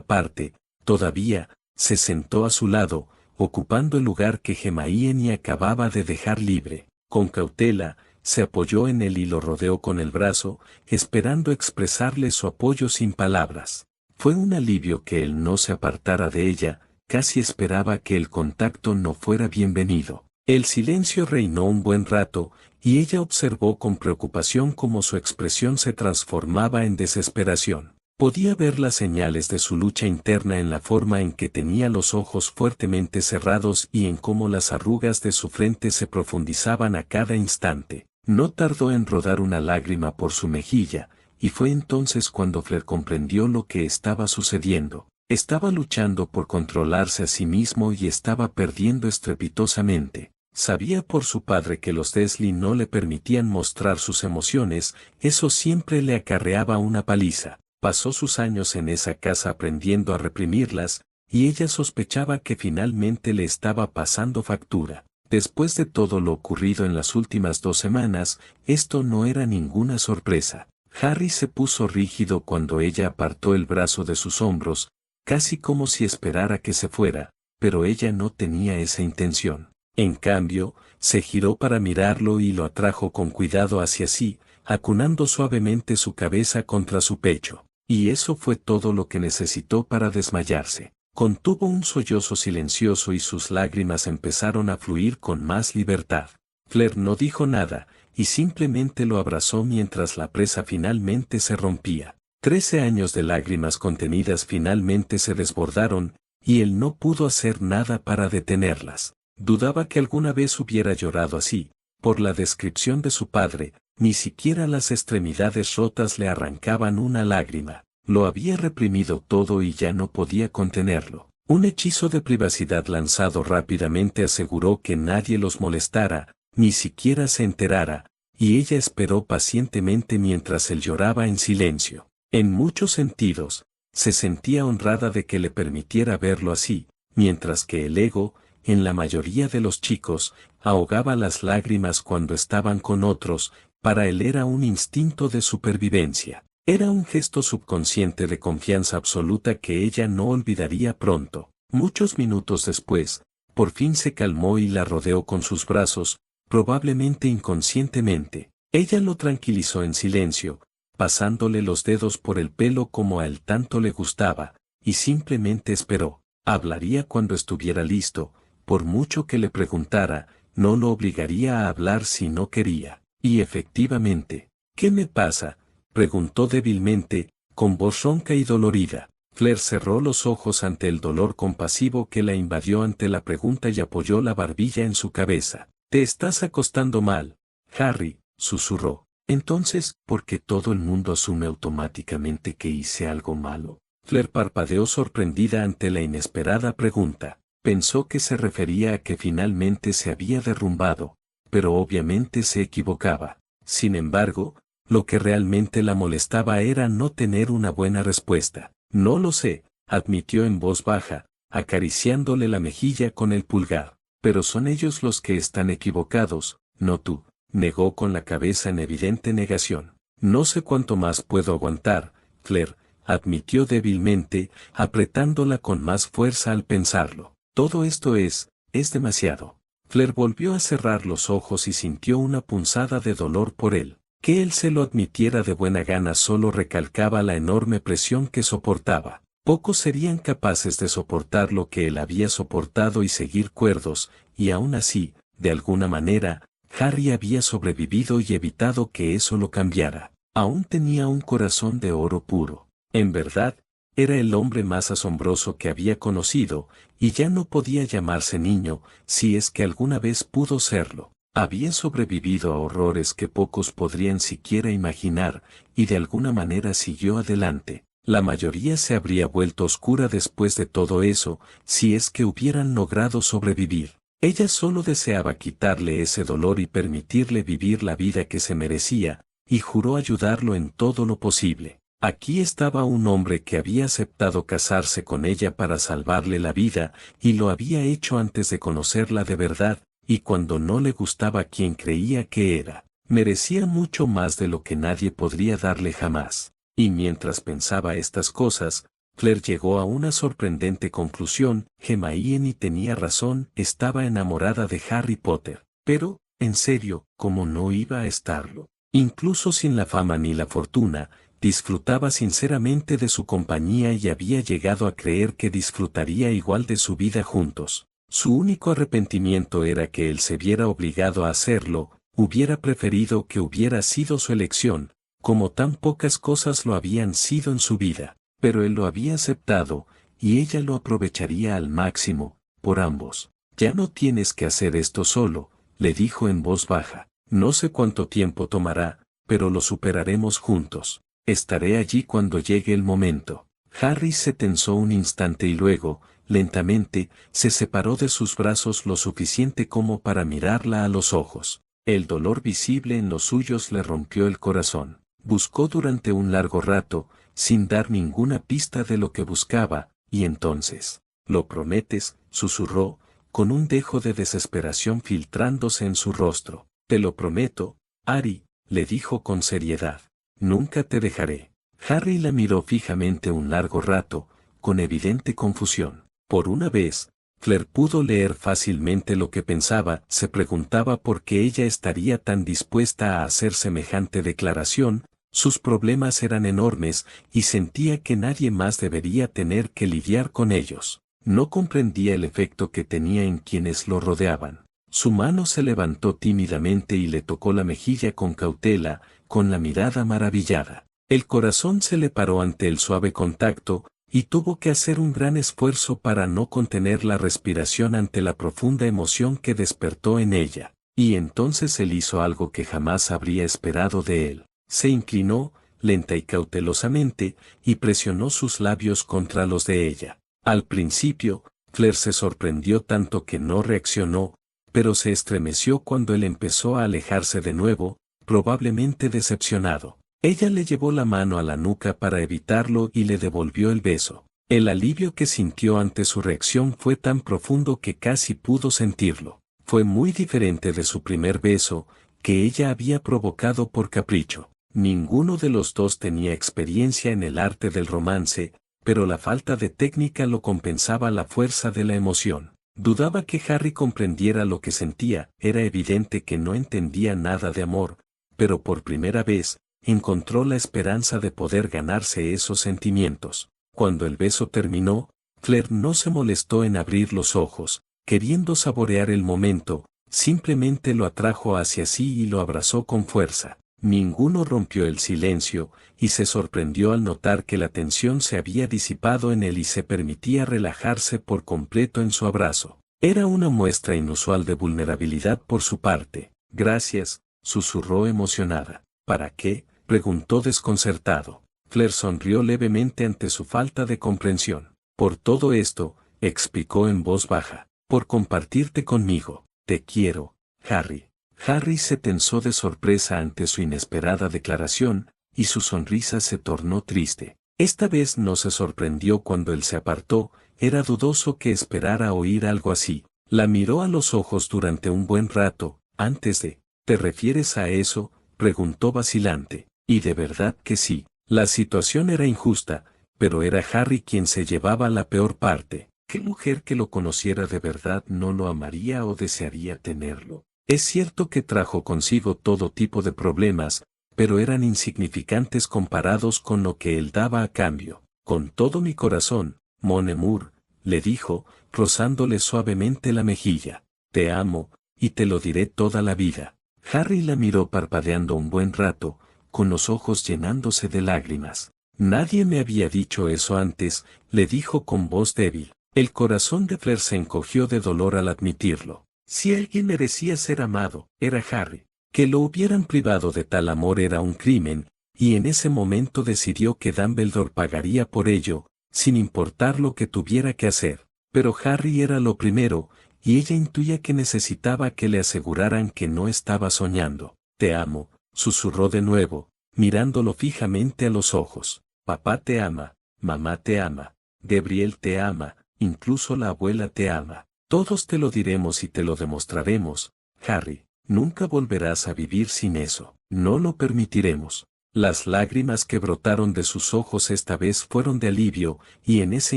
parte, todavía, se sentó a su lado, ocupando el lugar que Hermione acababa de dejar libre. Con cautela, se apoyó en él y lo rodeó con el brazo, esperando expresarle su apoyo sin palabras. Fue un alivio que él no se apartara de ella, casi esperaba que el contacto no fuera bienvenido. El silencio reinó un buen rato, y ella observó con preocupación cómo su expresión se transformaba en desesperación. Podía ver las señales de su lucha interna en la forma en que tenía los ojos fuertemente cerrados y en cómo las arrugas de su frente se profundizaban a cada instante. No tardó en rodar una lágrima por su mejilla, y fue entonces cuando Fleur comprendió lo que estaba sucediendo. Estaba luchando por controlarse a sí mismo y estaba perdiendo estrepitosamente. Sabía por su padre que los Dursley no le permitían mostrar sus emociones, eso siempre le acarreaba una paliza. Pasó sus años en esa casa aprendiendo a reprimirlas, y ella sospechaba que finalmente le estaba pasando factura. Después de todo lo ocurrido en las últimas 2 semanas, esto no era ninguna sorpresa. Harry se puso rígido cuando ella apartó el brazo de sus hombros, casi como si esperara que se fuera, pero ella no tenía esa intención. En cambio, se giró para mirarlo y lo atrajo con cuidado hacia sí, acunando suavemente su cabeza contra su pecho. Y eso fue todo lo que necesitó para desmayarse. Contuvo un sollozo silencioso y sus lágrimas empezaron a fluir con más libertad. Fleur no dijo nada, y simplemente lo abrazó mientras la presa finalmente se rompía. 13 años de lágrimas contenidas finalmente se desbordaron, y él no pudo hacer nada para detenerlas. Dudaba que alguna vez hubiera llorado así. Por la descripción de su padre, ni siquiera las extremidades rotas le arrancaban una lágrima. Lo había reprimido todo y ya no podía contenerlo. Un hechizo de privacidad lanzado rápidamente aseguró que nadie los molestara, ni siquiera se enterara, y ella esperó pacientemente mientras él lloraba en silencio. En muchos sentidos, se sentía honrada de que le permitiera verlo así, mientras que el ego, en la mayoría de los chicos, ahogaba las lágrimas cuando estaban con otros. Para él era un instinto de supervivencia. Era un gesto subconsciente de confianza absoluta que ella no olvidaría pronto. Muchos minutos después, por fin se calmó y la rodeó con sus brazos, probablemente inconscientemente. Ella lo tranquilizó en silencio, pasándole los dedos por el pelo como a él tanto le gustaba, y simplemente esperó. Hablaría cuando estuviera listo. Por mucho que le preguntara, no lo obligaría a hablar si no quería. Y efectivamente, ¿qué me pasa?, preguntó débilmente, con voz ronca y dolorida. Claire cerró los ojos ante el dolor compasivo que la invadió ante la pregunta y apoyó la barbilla en su cabeza. «Te estás acostando mal, Harry», susurró. «Entonces, ¿por qué todo el mundo asume automáticamente que hice algo malo?». Claire parpadeó sorprendida ante la inesperada pregunta. Pensó que se refería a que finalmente se había derrumbado, pero obviamente se equivocaba. Sin embargo, lo que realmente la molestaba era no tener una buena respuesta. «No lo sé», admitió en voz baja, acariciándole la mejilla con el pulgar. «Pero son ellos los que están equivocados, no tú», negó con la cabeza en evidente negación. «No sé cuánto más puedo aguantar, Claire», admitió débilmente, apretándola con más fuerza al pensarlo. «Todo esto es demasiado». Claire volvió a cerrar los ojos y sintió una punzada de dolor por él. Que él se lo admitiera de buena gana solo recalcaba la enorme presión que soportaba. Pocos serían capaces de soportar lo que él había soportado y seguir cuerdos, y aún así, de alguna manera, Harry había sobrevivido y evitado que eso lo cambiara. Aún tenía un corazón de oro puro. En verdad, era el hombre más asombroso que había conocido, y ya no podía llamarse niño, si es que alguna vez pudo serlo. Había sobrevivido a horrores que pocos podrían siquiera imaginar, y de alguna manera siguió adelante. La mayoría se habría vuelto oscura después de todo eso, si es que hubieran logrado sobrevivir. Ella solo deseaba quitarle ese dolor y permitirle vivir la vida que se merecía, y juró ayudarlo en todo lo posible. Aquí estaba un hombre que había aceptado casarse con ella para salvarle la vida, y lo había hecho antes de conocerla de verdad, y cuando no le gustaba quien creía que era. Merecía mucho más de lo que nadie podría darle jamás. Y mientras pensaba estas cosas, Claire llegó a una sorprendente conclusión. Hermione tenía razón, estaba enamorada de Harry Potter. Pero, en serio, ¿cómo no iba a estarlo? Incluso sin la fama ni la fortuna, disfrutaba sinceramente de su compañía y había llegado a creer que disfrutaría igual de su vida juntos. Su único arrepentimiento era que él se viera obligado a hacerlo. Hubiera preferido que hubiera sido su elección, como tan pocas cosas lo habían sido en su vida, pero él lo había aceptado, y ella lo aprovecharía al máximo, por ambos. «Ya no tienes que hacer esto solo», le dijo en voz baja. «No sé cuánto tiempo tomará, pero lo superaremos juntos. Estaré allí cuando llegue el momento». Harry se tensó un instante y luego, lentamente, se separó de sus brazos lo suficiente como para mirarla a los ojos. El dolor visible en los suyos le rompió el corazón. Buscó durante un largo rato, sin dar ninguna pista de lo que buscaba, y entonces, «¿Lo prometes?», susurró, con un dejo de desesperación filtrándose en su rostro. «Te lo prometo, Harry», le dijo con seriedad. «Nunca te dejaré». Harry la miró fijamente un largo rato, con evidente confusión. Por una vez, Claire pudo leer fácilmente lo que pensaba. Se preguntaba por qué ella estaría tan dispuesta a hacer semejante declaración. Sus problemas eran enormes, y sentía que nadie más debería tener que lidiar con ellos. No comprendía el efecto que tenía en quienes lo rodeaban. Su mano se levantó tímidamente y le tocó la mejilla con cautela, con la mirada maravillada. El corazón se le paró ante el suave contacto, y tuvo que hacer un gran esfuerzo para no contener la respiración ante la profunda emoción que despertó en ella. Y entonces él hizo algo que jamás habría esperado de él. Se inclinó, lenta y cautelosamente, y presionó sus labios contra los de ella. Al principio, Claire se sorprendió tanto que no reaccionó, pero se estremeció cuando él empezó a alejarse de nuevo, probablemente decepcionado. Ella le llevó la mano a la nuca para evitarlo y le devolvió el beso. El alivio que sintió ante su reacción fue tan profundo que casi pudo sentirlo. Fue muy diferente de su primer beso, que ella había provocado por capricho. Ninguno de los dos tenía experiencia en el arte del romance, pero la falta de técnica lo compensaba la fuerza de la emoción. Dudaba que Harry comprendiera lo que sentía, era evidente que no entendía nada de amor, pero por primera vez, encontró la esperanza de poder ganarse esos sentimientos. Cuando el beso terminó, Claire no se molestó en abrir los ojos, queriendo saborear el momento, simplemente lo atrajo hacia sí y lo abrazó con fuerza. Ninguno rompió el silencio, y se sorprendió al notar que la tensión se había disipado en él y se permitía relajarse por completo en su abrazo. Era una muestra inusual de vulnerabilidad por su parte. Gracias, susurró emocionada. ¿Para qué?, preguntó desconcertado. Claire sonrió levemente ante su falta de comprensión. Por todo esto, explicó en voz baja. Por compartirte conmigo. Te quiero, Harry. Harry se tensó de sorpresa ante su inesperada declaración, y su sonrisa se tornó triste. Esta vez no se sorprendió cuando él se apartó, era dudoso que esperara oír algo así. La miró a los ojos durante un buen rato, antes de, ¿te refieres a eso?, preguntó vacilante. Y de verdad que sí. La situación era injusta, pero era Harry quien se llevaba la peor parte. ¿Qué mujer que lo conociera de verdad no lo amaría o desearía tenerlo? Es cierto que trajo consigo todo tipo de problemas, pero eran insignificantes comparados con lo que él daba a cambio. Con todo mi corazón, mon amour, le dijo, rozándole suavemente la mejilla. Te amo, y te lo diré toda la vida. Harry la miró parpadeando un buen rato, con los ojos llenándose de lágrimas. Nadie me había dicho eso antes, le dijo con voz débil. El corazón de Claire se encogió de dolor al admitirlo. Si alguien merecía ser amado, era Harry. Que lo hubieran privado de tal amor era un crimen, y en ese momento decidió que Dumbledore pagaría por ello, sin importar lo que tuviera que hacer. Pero Harry era lo primero, y ella intuía que necesitaba que le aseguraran que no estaba soñando. Te amo, susurró de nuevo, mirándolo fijamente a los ojos. Papá te ama, mamá te ama, Gabriel te ama, incluso la abuela te ama. Todos te lo diremos y te lo demostraremos, Harry. Nunca volverás a vivir sin eso. No lo permitiremos. Las lágrimas que brotaron de sus ojos esta vez fueron de alivio, y en ese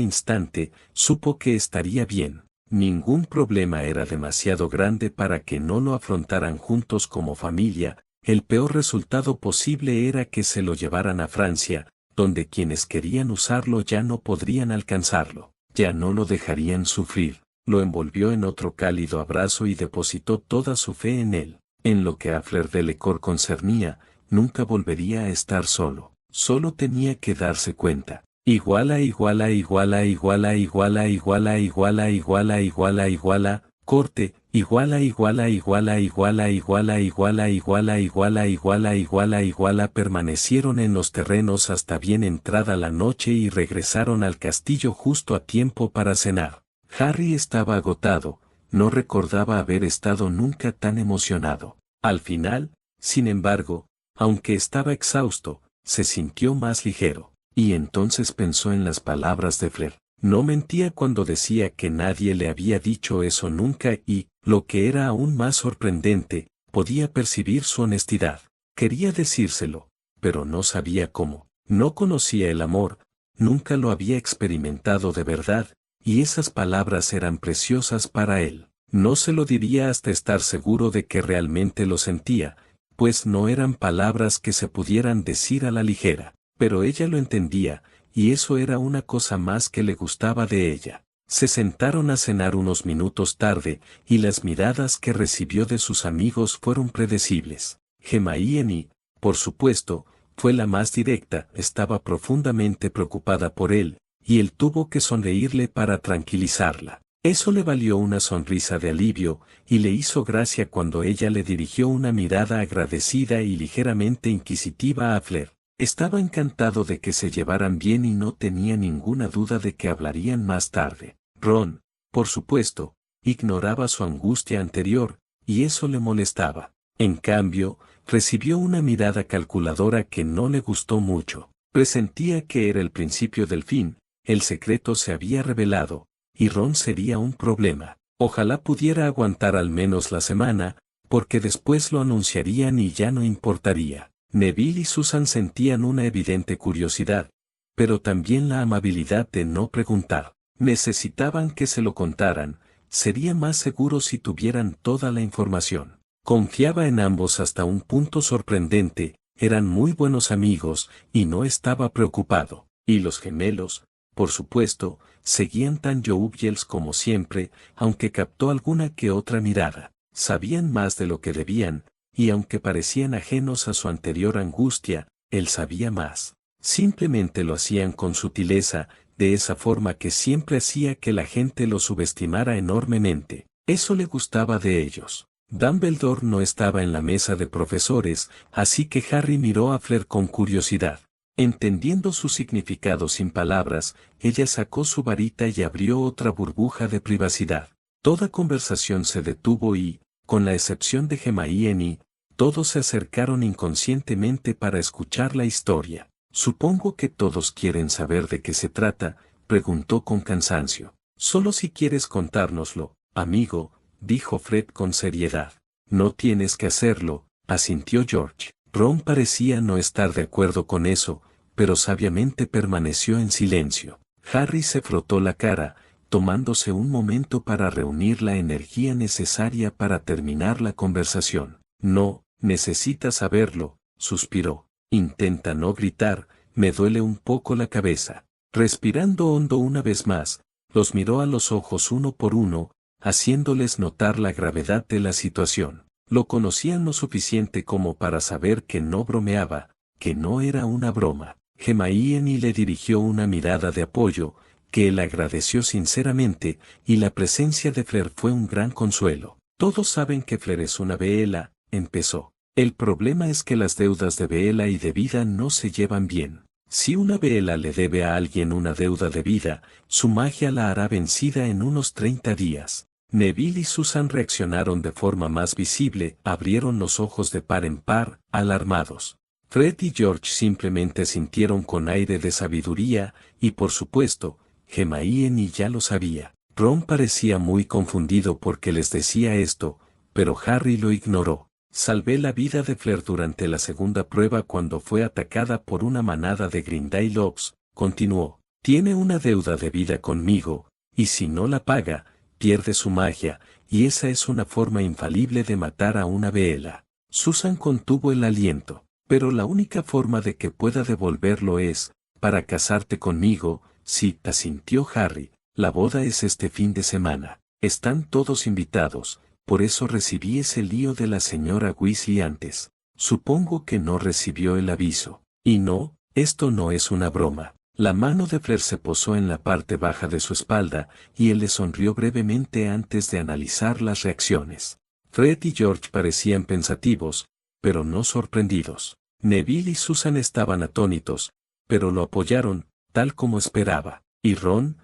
instante, supo que estaría bien. Ningún problema era demasiado grande para que no lo afrontaran juntos como familia. El peor resultado posible era que se lo llevaran a Francia, donde quienes querían usarlo ya no podrían alcanzarlo. Ya no lo dejarían sufrir. Lo envolvió en otro cálido abrazo y depositó toda su fe en él. En lo que a Fleur Delacour concernía, nunca volvería a estar solo. Solo tenía que darse cuenta. Iguala, iguala, iguala, iguala, iguala, iguala, iguala, iguala, iguala, iguala, corte, iguala, iguala, iguala, iguala, iguala, iguala, iguala, iguala, iguala, iguala, iguala. Permanecieron en los terrenos hasta bien entrada la noche y regresaron al castillo justo a tiempo para cenar. Harry estaba agotado, no recordaba haber estado nunca tan emocionado. Al final, sin embargo, aunque estaba exhausto, se sintió más ligero, y entonces pensó en las palabras de Fleur. No mentía cuando decía que nadie le había dicho eso nunca y, lo que era aún más sorprendente, podía percibir su honestidad. Quería decírselo, pero no sabía cómo. No conocía el amor, nunca lo había experimentado de verdad, y esas palabras eran preciosas para él. No se lo diría hasta estar seguro de que realmente lo sentía, pues no eran palabras que se pudieran decir a la ligera, pero ella lo entendía, y eso era una cosa más que le gustaba de ella. Se sentaron a cenar unos minutos tarde, y las miradas que recibió de sus amigos fueron predecibles. Hermione, por supuesto, fue la más directa, estaba profundamente preocupada por él, y él tuvo que sonreírle para tranquilizarla. Eso le valió una sonrisa de alivio, y le hizo gracia cuando ella le dirigió una mirada agradecida y ligeramente inquisitiva a Fleur. Estaba encantado de que se llevaran bien y no tenía ninguna duda de que hablarían más tarde. Ron, por supuesto, ignoraba su angustia anterior, y eso le molestaba. En cambio, recibió una mirada calculadora que no le gustó mucho. Presentía que era el principio del fin, el secreto se había revelado, y Ron sería un problema. Ojalá pudiera aguantar al menos la semana, porque después lo anunciarían y ya no importaría. Neville y Susan sentían una evidente curiosidad, pero también la amabilidad de no preguntar. Necesitaban que se lo contaran, sería más seguro si tuvieran toda la información. Confiaba en ambos hasta un punto sorprendente, eran muy buenos amigos, y no estaba preocupado. Y los gemelos, por supuesto, seguían tan joviales como siempre, aunque captó alguna que otra mirada. Sabían más de lo que debían, y aunque parecían ajenos a su anterior angustia, él sabía más. Simplemente lo hacían con sutileza, de esa forma que siempre hacía que la gente lo subestimara enormemente. Eso le gustaba de ellos. Dumbledore no estaba en la mesa de profesores, así que Harry miró a Fleur con curiosidad. Entendiendo su significado sin palabras, ella sacó su varita y abrió otra burbuja de privacidad. Toda conversación se detuvo y, con la excepción de Hermione, todos se acercaron inconscientemente para escuchar la historia. «Supongo que todos quieren saber de qué se trata», preguntó con cansancio. «Solo si quieres contárnoslo, amigo», dijo Fred con seriedad. «No tienes que hacerlo», asintió George. Ron parecía no estar de acuerdo con eso, pero sabiamente permaneció en silencio. Harry se frotó la cara, tomándose un momento para reunir la energía necesaria para terminar la conversación. «No, necesitas saberlo», suspiró. «Intenta no gritar, me duele un poco la cabeza». Respirando hondo una vez más, los miró a los ojos uno por uno, haciéndoles notar la gravedad de la situación. Lo conocían lo suficiente como para saber que no bromeaba, que no era una broma. Hermione le dirigió una mirada de apoyo, que él agradeció sinceramente, y la presencia de Fleur fue un gran consuelo. «Todos saben que Fleur es una Beela», empezó. «El problema es que las deudas de Beela y de vida no se llevan bien. Si una Beela le debe a alguien una deuda de vida, su magia la hará vencida en unos 30 días». Neville y Susan reaccionaron de forma más visible, abrieron los ojos de par en par, alarmados. Fred y George simplemente sintieron con aire de sabiduría, y por supuesto, Hermione ya lo sabía. Ron parecía muy confundido porque les decía esto, pero Harry lo ignoró. «Salvé la vida de Fleur durante la segunda prueba cuando fue atacada por una manada de Grindelwalds», continuó. «Tiene una deuda de vida conmigo, y si no la paga, pierde su magia, y esa es una forma infalible de matar a una Beela». Susan contuvo el aliento. «Pero la única forma de que pueda devolverlo es, para casarte conmigo», sí, asintió Harry. «La boda es este fin de semana. Están todos invitados, por eso recibí ese lío de la señora Weasley antes. Supongo que no recibió el aviso. Y no, esto no es una broma». La mano de Fleur se posó en la parte baja de su espalda, y él le sonrió brevemente antes de analizar las reacciones. Fred y George parecían pensativos, pero no sorprendidos. Neville y Susan estaban atónitos, pero lo apoyaron, tal como esperaba. Y Ron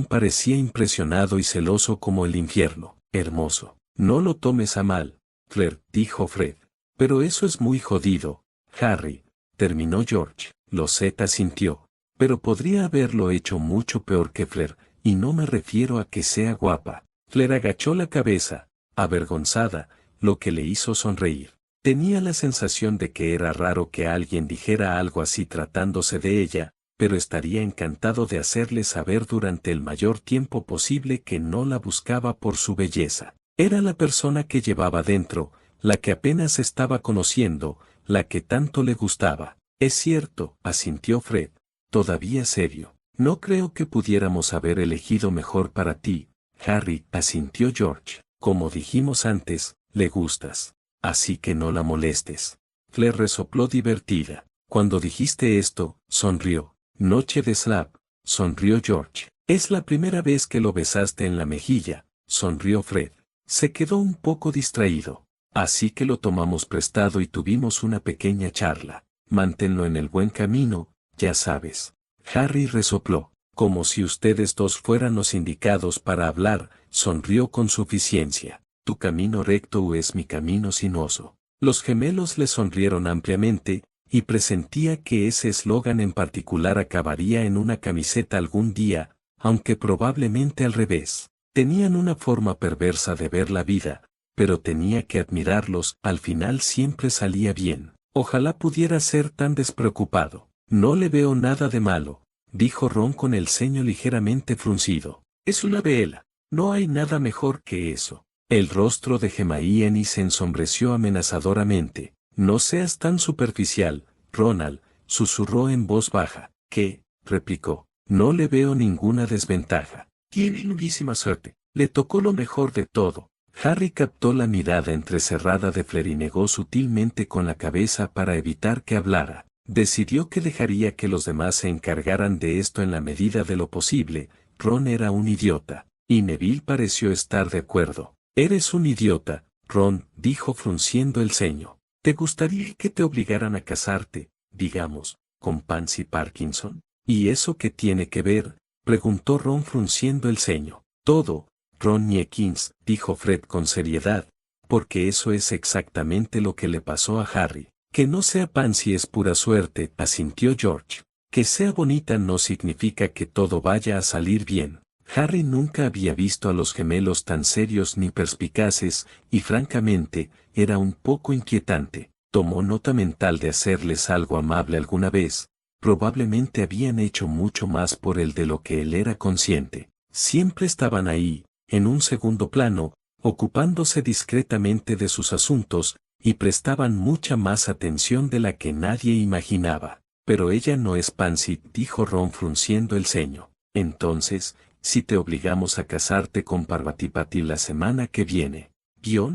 parecía impresionado y celoso como el infierno. «Hermoso. No lo tomes a mal, Fleur», dijo Fred. «Pero eso es muy jodido, Harry», terminó George. Lo sé, asintió. «Pero podría haberlo hecho mucho peor que Fleur, y no me refiero a que sea guapa». Fleur agachó la cabeza, avergonzada, lo que le hizo sonreír. Tenía la sensación de que era raro que alguien dijera algo así tratándose de ella, pero estaría encantado de hacerle saber durante el mayor tiempo posible que no la buscaba por su belleza. Era la persona que llevaba dentro, la que apenas estaba conociendo, la que tanto le gustaba. «Es cierto», asintió Fred, todavía serio. «No creo que pudiéramos haber elegido mejor para ti, Harry», asintió George. «Como dijimos antes, le gustas. Así que no la molestes». Fleur resopló divertida. «Cuando dijiste esto», sonrió. «Noche de Slap», sonrió George. Es la primera vez que lo besaste en la mejilla, sonrió Fred. Se quedó un poco distraído. Así que lo tomamos prestado y tuvimos una pequeña charla. Manténlo en el buen camino, ya sabes. Harry resopló. Como si ustedes dos fueran los indicados para hablar, sonrió con suficiencia. Tu camino recto es mi camino sinuoso. Los gemelos le sonrieron ampliamente, y presentía que ese eslogan en particular acabaría en una camiseta algún día, aunque probablemente al revés. Tenían una forma perversa de ver la vida, pero tenía que admirarlos, al final siempre salía bien. Ojalá pudiera ser tan despreocupado. No le veo nada de malo, dijo Ron con el ceño ligeramente fruncido. Es una vela. No hay nada mejor que eso. El rostro de Hermione se ensombreció amenazadoramente. No seas tan superficial, Ronald, susurró en voz baja. ¿Qué? Replicó. No le veo ninguna desventaja. Tiene muchísima suerte. Le tocó lo mejor de todo. Harry captó la mirada entrecerrada de Flair y negó sutilmente con la cabeza para evitar que hablara. Decidió que dejaría que los demás se encargaran de esto en la medida de lo posible. Ron era un idiota, y Neville pareció estar de acuerdo. Eres un idiota, Ron, dijo frunciendo el ceño. ¿Te gustaría que te obligaran a casarte, digamos, con Pansy Parkinson? ¿Y eso qué tiene que ver? Preguntó Ron frunciendo el ceño. Todo, Ron Jenkins, dijo Fred con seriedad, porque eso es exactamente lo que le pasó a Harry. Que no sea Pansy es pura suerte, asintió George. Que sea bonita no significa que todo vaya a salir bien. Harry nunca había visto a los gemelos tan serios ni perspicaces, y francamente, era un poco inquietante. Tomó nota mental de hacerles algo amable alguna vez. Probablemente habían hecho mucho más por él de lo que él era consciente. Siempre estaban ahí, en un segundo plano, ocupándose discretamente de sus asuntos, y prestaban mucha más atención de la que nadie imaginaba. Pero ella no es Pansy, dijo Ron frunciendo el ceño. Entonces, si te obligamos a casarte con Parvati la semana que viene,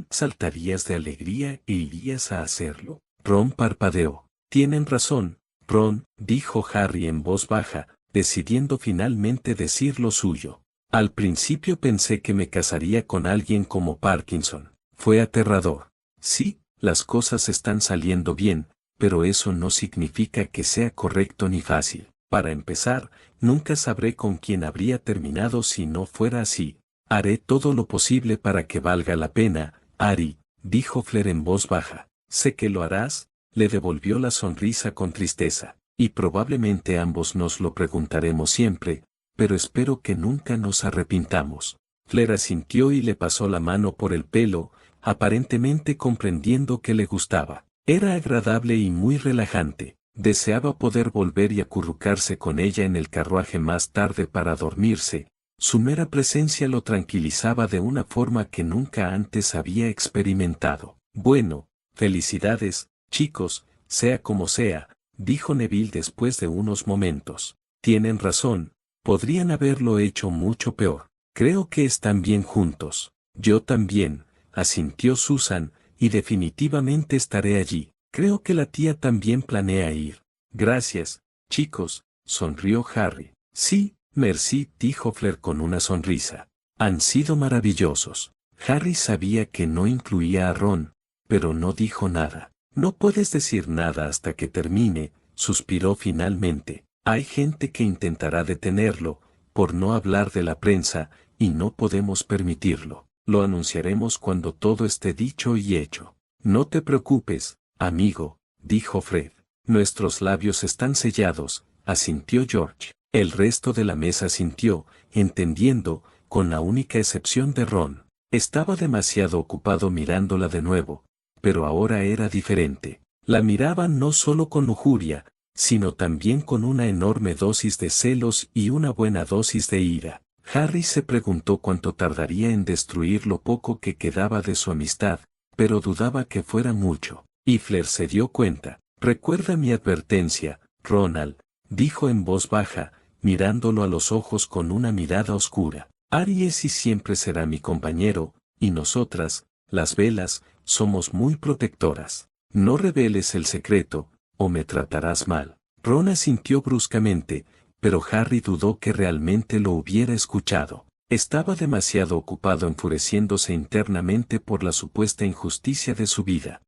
¿saltarías de alegría e irías a hacerlo? Ron parpadeó. Tienen razón, Ron, dijo Harry en voz baja, decidiendo finalmente decir lo suyo. Al principio pensé que me casaría con alguien como Parkinson. Fue aterrador. Sí, las cosas están saliendo bien, pero eso no significa que sea correcto ni fácil. Para empezar, nunca sabré con quién habría terminado si no fuera así. Haré todo lo posible para que valga la pena, Harry, dijo Flair en voz baja. Sé que lo harás, le devolvió la sonrisa con tristeza. Y probablemente ambos nos lo preguntaremos siempre, pero espero que nunca nos arrepintamos. Flair asintió y le pasó la mano por el pelo, aparentemente comprendiendo que le gustaba. Era agradable y muy relajante. Deseaba poder volver y acurrucarse con ella en el carruaje más tarde para dormirse. Su mera presencia lo tranquilizaba de una forma que nunca antes había experimentado. Bueno, felicidades, chicos, sea como sea, dijo Neville después de unos momentos. Tienen razón, podrían haberlo hecho mucho peor. Creo que están bien juntos. Yo también, asintió Susan, y definitivamente estaré allí. Creo que la tía también planea ir. Gracias, chicos, sonrió Harry. Sí, merci, dijo Flair con una sonrisa. Han sido maravillosos. Harry sabía que no incluía a Ron, pero no dijo nada. No puedes decir nada hasta que termine, suspiró finalmente. Hay gente que intentará detenerlo, por no hablar de la prensa, y no podemos permitirlo. Lo anunciaremos cuando todo esté dicho y hecho. No te preocupes, amigo, dijo Fred. Nuestros labios están sellados, asintió George. El resto de la mesa asintió, entendiendo, con la única excepción de Ron. Estaba demasiado ocupado mirándola de nuevo, pero ahora era diferente. La miraba no solo con lujuria, sino también con una enorme dosis de celos y una buena dosis de ira. Harry se preguntó cuánto tardaría en destruir lo poco que quedaba de su amistad, pero dudaba que fuera mucho. Y Flair se dio cuenta. Recuerda mi advertencia, Ronald, dijo en voz baja, mirándolo a los ojos con una mirada oscura. Harry es y siempre será mi compañero, y nosotras, las velas, somos muy protectoras. No reveles el secreto, o me tratarás mal. Ron asintió bruscamente, pero Harry dudó que realmente lo hubiera escuchado. Estaba demasiado ocupado enfureciéndose internamente por la supuesta injusticia de su vida.